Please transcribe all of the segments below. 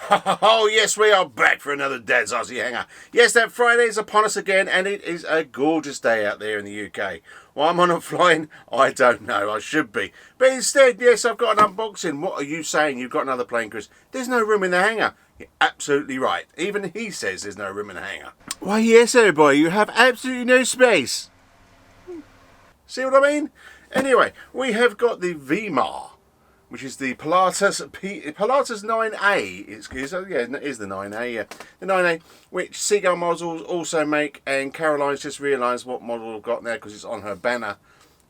Oh yes, we are back for another Dad's Aussie Hanger. Yes, that Friday is upon us again, and it is a gorgeous day out there in the UK. Why am I not flying? I don't know. I should be. But instead, yes, I've got an unboxing. What are you saying? You've got another plane, Chris? There's no room in the hangar. You're absolutely right. Even he says there's no room in the hangar. Why, yes, everybody, you have absolutely no space. See what I mean? Anyway, we have got the VMAR, which is the Pilatus PC9. It is the 9A, yeah. The 9A, which Seagull models also make, and Caroline's just realised what model I've got there because it's on her banner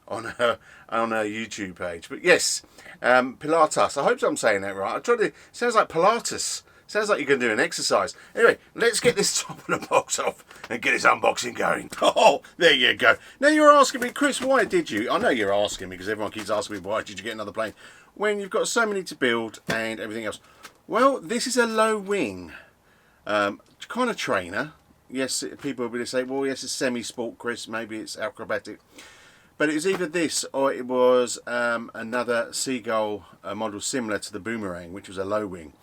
on her YouTube page. But yes, Pilatus. I hope I'm saying that right. Sounds like Pilatus. Sounds like you're going to do an exercise. Anyway, let's get this top of the box off and get this unboxing going. Oh, there you go. Now you're asking me, Chris, why did you? I know you're asking me because everyone keeps asking me, why did you get another plane? When you've got so many to build and everything else. Well, this is a low wing kind of trainer. Yes, people will say, well, yes, it's semi-sport, Chris. Maybe it's acrobatic. But it was either this or it was another Seagull model similar to the Boomerang, which was a low wing.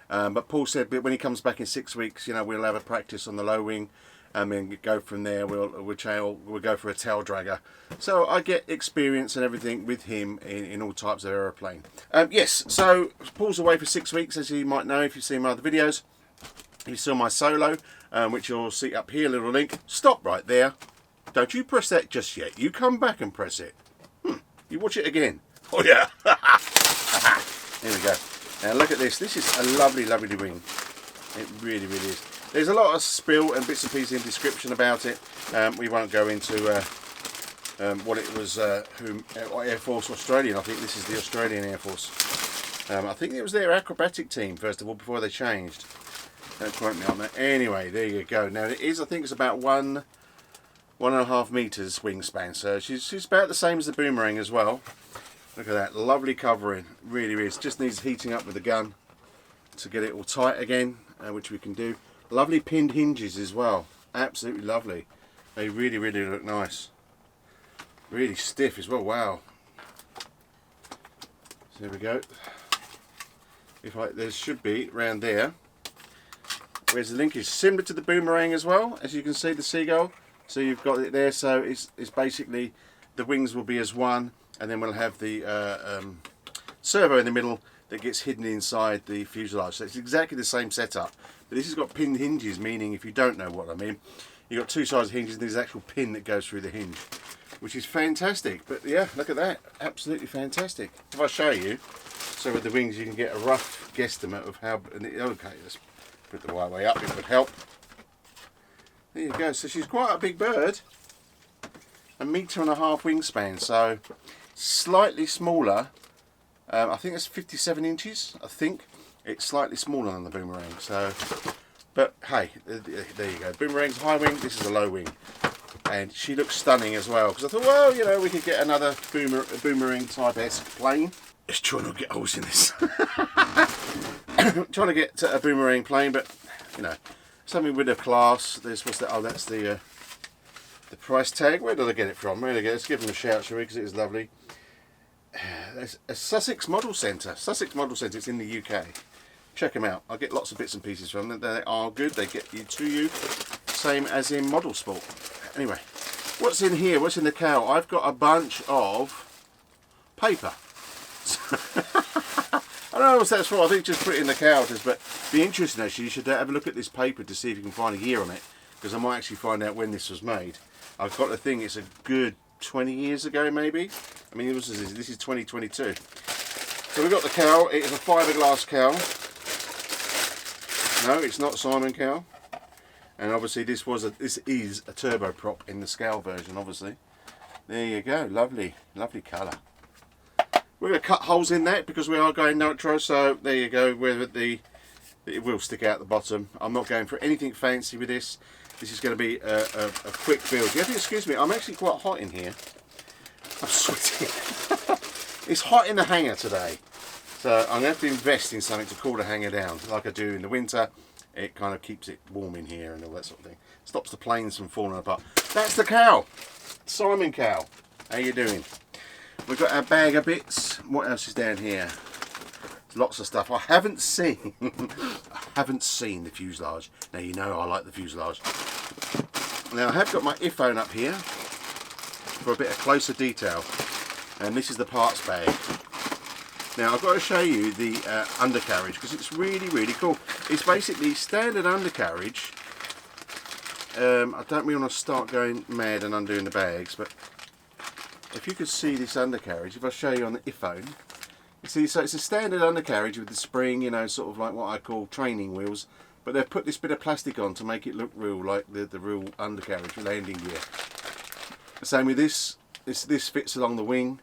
But Paul said when he comes back in 6 weeks, you know, we'll have a practice on the low wing, and then go from there. We'll go for a tail dragger. So I get experience and everything with him in all types of aeroplane. Yes, so Paul's away for 6 weeks, as you might know if you've seen my other videos. You saw my solo, which you'll see up here, a little link. Stop right there. Don't you press that just yet. You come back and press it. You watch it again. Oh yeah. Here we go. Now look at this. This is a lovely, lovely wing. It really, really is. There's a lot of spill and bits and pieces in description about it. We won't go into what it was, Air Force Australian. I think this is the Australian Air Force. I think it was their acrobatic team, first of all, before they changed. Don't quote me on that. Anyway, there you go. Now it is, I think it's about 1.5 meters wingspan. So she's about the same as the Boomerang as well. Look at that, lovely covering, really is. Just needs heating up with the gun to get it all tight again, which we can do. Lovely pinned hinges as well, absolutely lovely. They really, really look nice. Really stiff as well, wow. So there we go. There should be around there. Where's the linkage? Similar to the Boomerang as well, as you can see, the Seagull. So you've got it there, so it's basically, the wings will be as one. And then we'll have the servo in the middle that gets hidden inside the fuselage. So it's exactly the same setup. But this has got pinned hinges, meaning, if you don't know what I mean, you've got two sides of hinges and there's an actual pin that goes through the hinge, which is fantastic. But yeah, look at that. Absolutely fantastic. If I show you, so with the wings you can get a rough guesstimate of how... Okay, let's put the right way up, it would help. There you go. So she's quite a big bird. 1.5 meter wingspan, so slightly smaller. I think it's 57 inches. I think it's slightly smaller than the Boomerang. So, but hey, there you go. Boomerang's high wing. This is a low wing, and she looks stunning as well. Because I thought, well, you know, we could get another Boomerang type-esque plane. Just trying not to get holes in this. Trying to get a Boomerang plane, but you know, something with a class. There's what's that? Oh, that's the price tag. Where did I get it from? Where did I get it? Let's give them a shout, shall we? Because it is lovely. There's a Sussex Model Centre. Sussex Model Centre. It's in the UK. Check them out. I get lots of bits and pieces from them. They are good. They get you to you. Same as in Model Sport. Anyway, what's in here? What's in the cow? I've got a bunch of paper. I don't know what that's for. I think just put it in the counters, but be interesting actually. You should have a look at this paper to see if you can find a year on it, because I might actually find out when this was made. I've got the thing, it's a good 20 years ago maybe. I mean, this is 2022. So we've got the cowl. It is a fiberglass cowl. No, it's not Simon cowl. And obviously this is a turboprop in the scale version, obviously. There you go, lovely, lovely colour. We're going to cut holes in that because we are going nitro, so there you go, it will stick out the bottom. I'm not going for anything fancy with this. This is going to be a quick build. You have to excuse me, I'm actually quite hot in here. I'm sweating. It's hot in the hangar today. So I'm going to have to invest in something to cool the hangar down. Like I do in the winter, it kind of keeps it warm in here and all that sort of thing. Stops the planes from falling apart. That's the cow. Simon cow. How you doing? We've got our bag of bits. What else is down here? lots of stuff I haven't seen. I haven't seen the fuselage. Now you know I like the fuselage. Now I have got my iPhone up here for a bit of closer detail, and this is the parts bag. Now I've got to show you the undercarriage because it's really cool. It's basically standard undercarriage. I don't really want to start going mad and undoing the bags, but if you could see this undercarriage, if I show you on the iPhone, you see, so it's a standard undercarriage with the spring, you know, sort of like what I call training wheels, but they've put this bit of plastic on to make it look real, like the real undercarriage landing gear. Same with this. This fits along the wing,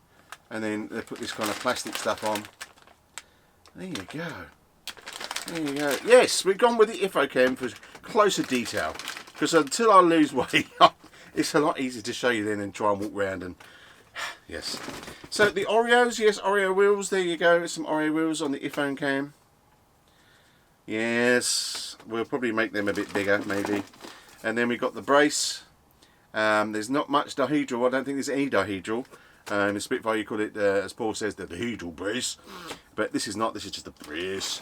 and then they put this kind of plastic stuff on. There you go. There you go. Yes, we've gone with the IFOCAM for closer detail, because until I lose weight, it's a lot easier to show you then and try and walk around and yes. So the Oreos, yes, Oreo wheels. There you go. Some Oreo wheels on the iPhone cam. Yes, we'll probably make them a bit bigger, maybe. And then we've got the brace. There's not much dihedral. I don't think there's any dihedral. In Spitfire you call it, as Paul says, the dihedral brace. But this is not. This is just a brace.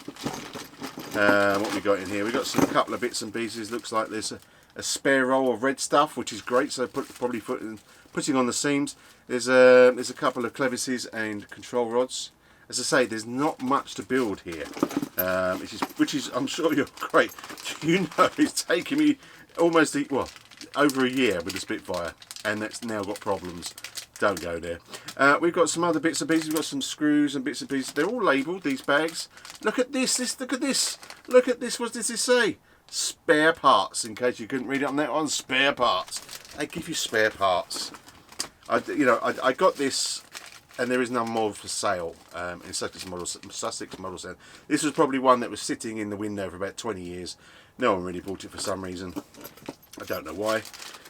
What we got in here? We got some couple of bits and pieces. Looks like there's a spare roll of red stuff, which is great. So probably putting on the seams. There's a couple of clevises and control rods. As I say, there's not much to build here, which is I'm sure you're great. You know, it's taken me almost over a year with the Spitfire, and that's now got problems. Don't go there. We've got some other bits and pieces. We've got some screws and bits and pieces. They're all labelled, these bags. Look at this. Look at this. Look at this. What does this say? Spare parts. In case you couldn't read it on that one, spare parts. They give you spare parts. I got this, and there is none more for sale in Sussex Model Center. This was probably one that was sitting in the window for about 20 years. No one really bought it for some reason. I don't know why.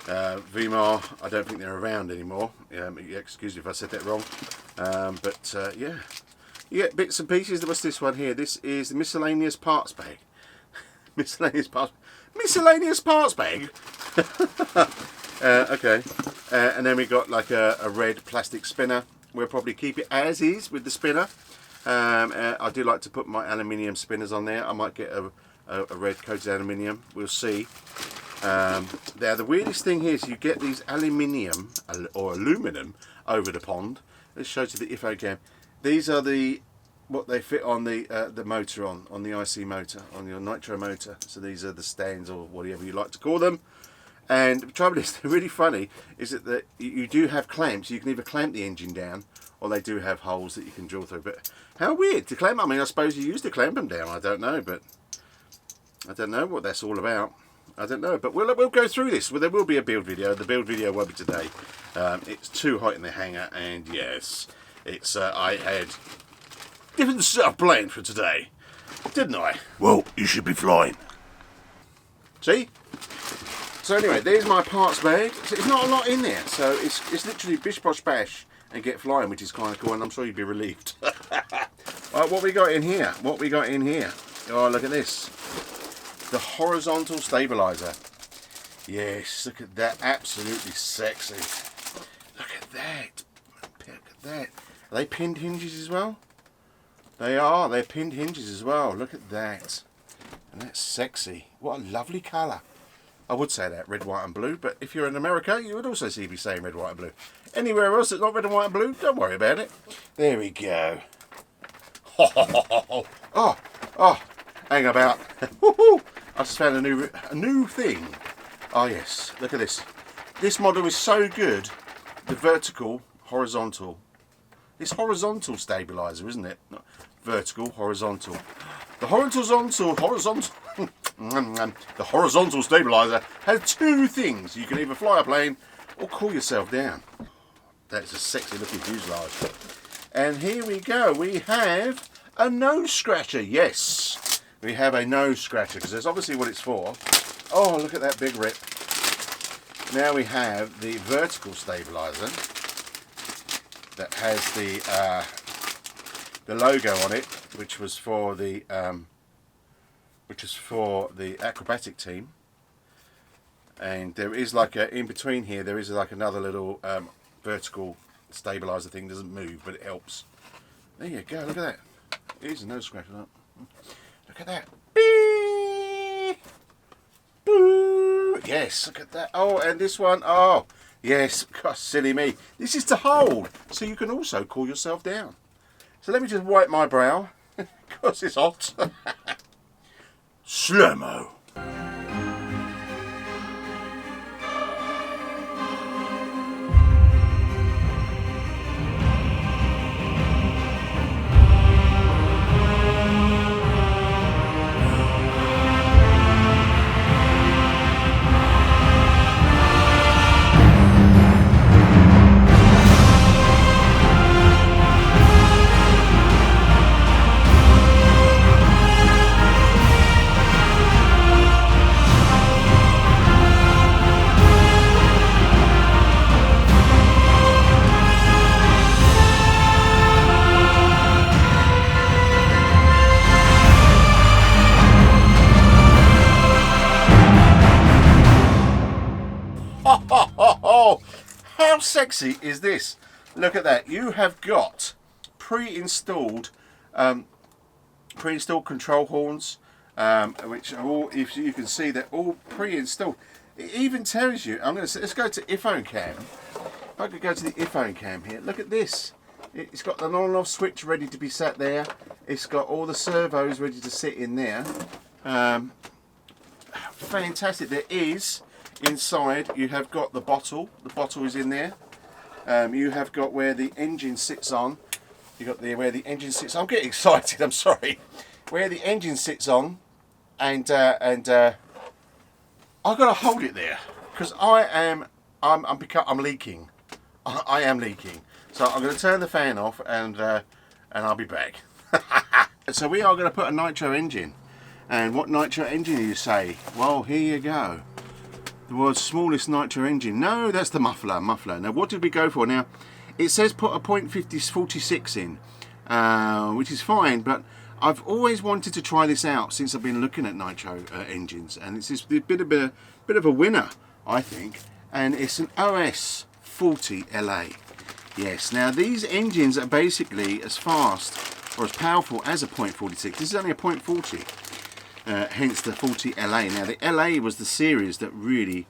VMAR, I don't think they're around anymore. Excuse me if I said that wrong. Yeah. You get bits and pieces. What's this one here? This is the miscellaneous parts bag. Miscellaneous parts bag. Okay. And then we got like a red plastic spinner. We'll probably keep it as is with the spinner. I do like to put my aluminium spinners on there. I might get a red coated aluminium. We'll see. Now the weirdest thing here is you get these aluminium or aluminum over the pond. This shows you the IFOCAM. These are what they fit on the motor on the IC motor, on your Nitro motor. So these are the stands or whatever you like to call them. And the trouble is, they're really funny, is that you do have clamps. You can either clamp the engine down, or they do have holes that you can drill through. But how weird to clamp. I mean, I suppose you used to clamp them down. I don't know, but I don't know what that's all about. I don't know, but we'll go through this. Well, there will be a build video. The build video won't be today. It's too hot in the hangar, and yes, it's I had different stuff planned for today, didn't I? Well, you should be flying. See? So anyway, there's my parts bag. So it's not a lot in there, so it's literally bish bosh bash and get flying, which is kind of cool, and I'm sure you'd be relieved. Right, what we got in here? What we got in here? Oh, look at this. The horizontal stabilizer. Yes, look at that. Absolutely sexy. Look at that. Look at that. Are they pinned hinges as well? They are. They're pinned hinges as well. Look at that. And that's sexy. What a lovely colour. I would say that, red, white and blue, but if you're in America, you would also see me saying red, white and blue. Anywhere else that's not red and white and blue, don't worry about it. There we go. Oh, hang about. I just found a new thing. Oh yes, look at this. This model is so good. The vertical, horizontal. It's horizontal stabiliser, isn't it? Not vertical, horizontal. The horizontal the horizontal stabiliser has two things. You can either fly a plane or cool yourself down. That's a sexy looking fuselage. And here we go. We have a nose scratcher. Yes, we have a nose scratcher because that's obviously what it's for. Oh, look at that big rip. Now we have the vertical stabiliser that has the logo on it, which was for the acrobatic team. And there is like in between here, there is like another little vertical stabilizer thing. Doesn't move, but it helps. There you go. Look at that. Here's a no scratch up. Look at that. Beep. Boo. Yes, look at that. Oh, and this one. Oh, yes. Gosh, silly me. This is to hold, so you can also cool yourself down. So let me just wipe my brow, because it's hot. Slow-mo. Oh, how sexy is this? Look at that. You have got pre-installed control horns, which are all, if you can see, they're all pre-installed. It even tells you, let's go to iPhone cam. If I could go to the iPhone cam here, look at this. It's got the on and off switch ready to be sat there. It's got all the servos ready to sit in there. Fantastic. There is, inside, you have got the bottle. The bottle is in there. You have got where the engine sits on. You got where the engine sits. I'm getting excited. I'm sorry. Where the engine sits on, and I've got to hold it there because I'm leaking. I am leaking. So I'm going to turn the fan off and I'll be back. So we are going to put a Nitro engine. And what Nitro engine do you say? Well, here you go. The world's smallest Nitro engine. No, that's the muffler. Now, what did we go for? Now, it says put a .46 in, which is fine, but I've always wanted to try this out since I've been looking at Nitro engines, and it's just a bit of a winner, I think. And it's an OS 40 LA. Yes. Now, these engines are basically as fast or as powerful as a .46. This is only a .40. Hence the 40 LA. Now the LA was the series that really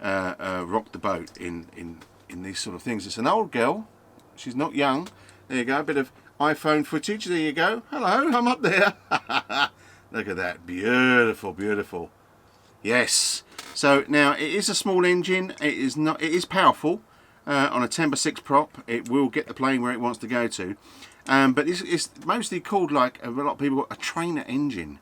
rocked the boat in these sort of things. It's an old girl, she's not young. There you go, a bit of iPhone footage. There you go. Hello, I'm up there. Look at that, beautiful. Yes. So now it is a small engine. It is powerful. On a 10x6 prop, it will get the plane where it wants to go to. But it's mostly called, like a lot of people, a trainer engine.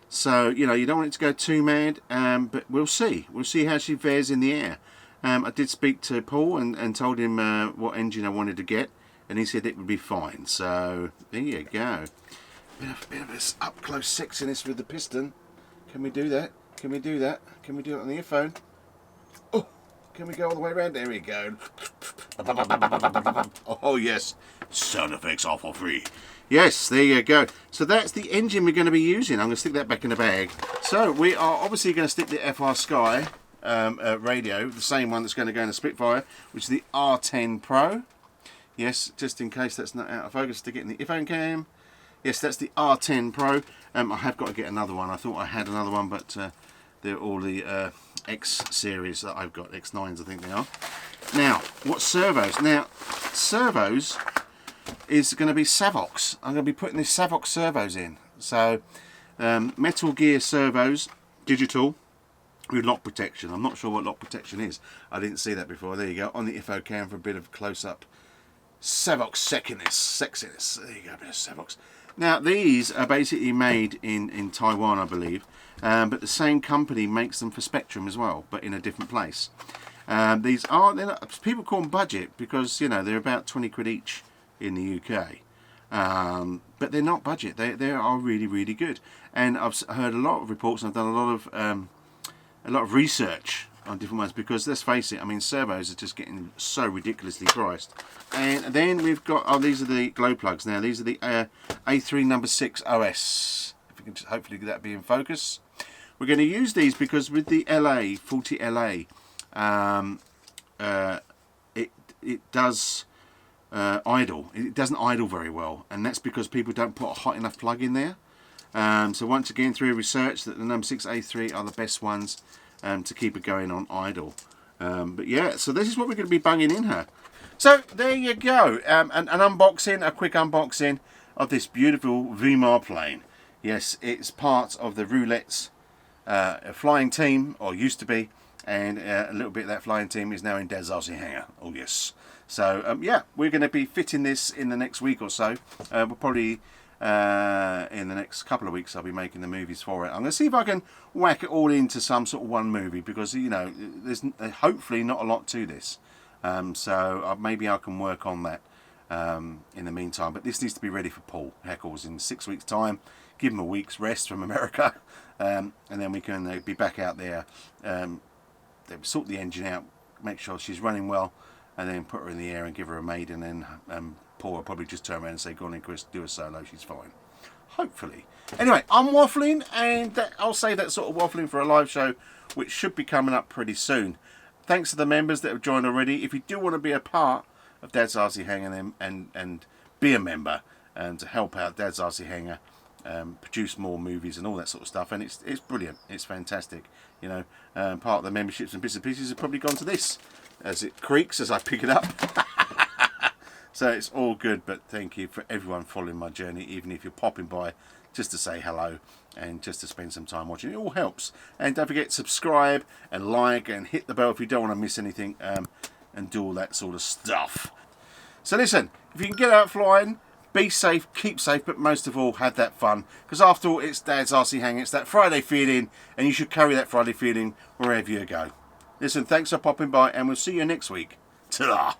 So, you know, you don't want it to go too mad, but we'll see. We'll see how she fares in the air. I did speak to Paul and told him what engine I wanted to get, and he said it would be fine. So, there you go. Bit of this up-close sexiness with the piston. Can we do that? Can we do that? Can we do it on the earphone? Oh, can we go all the way around? There we go. Oh, yes. Sound effects are for free. Yes, there you go. So that's the engine we're going to be using. I'm going to stick that back in the bag. So we are obviously going to stick the FR Sky radio, the same one that's going to go in the Spitfire, which is the R10 Pro. Yes, just in case that's not out of focus, stick it in the iPhone cam. Yes, that's the R10 Pro. I have got to get another one. I thought I had another one, but they're all the X series that I've got. X9s, I think they are. Now, what's servos? Now, servos is going to be Savox. I'm going to be putting these Savox servos in. So, Metal Gear servos, digital, with lock protection. I'm not sure what lock protection is. I didn't see that before. There you go, on the info cam for a bit of close-up Savox sexiness. There you go, a bit of Savox. Now, these are basically made in Taiwan, I believe, but the same company makes them for Spectrum as well, but in a different place. These are, people call them budget because, you know, they're about 20 quid each in the UK, but they're not budget. They are really good, and I've heard a lot of reports, and I've done a lot of research on different ones, because let's face it, I mean, servos are just getting so ridiculously priced. And then we've got, these are the glow plugs. Now these are the A3 number 6 OS. If we can just hopefully get that be in focus. We're going to use these because with the LA 40 LA, it does idle. It doesn't idle very well, and that's because people don't put a hot enough plug in there. So once again, through research, that the number 6A3 are the best ones to keep it going on idle. But yeah, so this is what we're going to be bunging in her. So there you go, an unboxing, a quick unboxing of this beautiful VMAR plane. Yes, it's part of the Roulette's flying team, or used to be, and a little bit of that flying team is now in Dad's RC Hangar. Oh yes. So yeah, we're going to be fitting this in the next week or so. We'll probably in the next couple of weeks I'll be making the movies for it. I'm going to see if I can whack it all into some sort of one movie, because you know there's hopefully not a lot to this. So maybe I can work on that in the meantime. But this needs to be ready for Paul Heckles in 6 weeks' time. Give him a week's rest from America, and then we can be back out there. Sort the engine out, make sure she's running well, and then put her in the air and give her a maiden, and then Paul will probably just turn around and say, go on in, Chris, do a solo, she's fine. Hopefully. Anyway, I'm waffling, and I'll save that sort of waffling for a live show, which should be coming up pretty soon. Thanks to the members that have joined already. If you do want to be a part of Dad's RC Hangar and be a member, and to help out Dad's RC Hangar, produce more movies and all that sort of stuff, and it's brilliant, it's fantastic. You know, part of the memberships and bits and pieces have probably gone to this, as it creaks as I pick it up. So it's all good, but thank you for everyone following my journey, even if you're popping by just to say hello and just to spend some time watching. It all helps. And don't forget, subscribe and like and hit the bell if you don't want to miss anything, and do all that sort of stuff. So listen, if you can get out flying, be safe, keep safe, but most of all, have that fun. Because after all, it's Dad's RC Hangar, it's that Friday feeling, and you should carry that Friday feeling wherever you go. Listen, thanks for popping by, and we'll see you next week. Ta-da!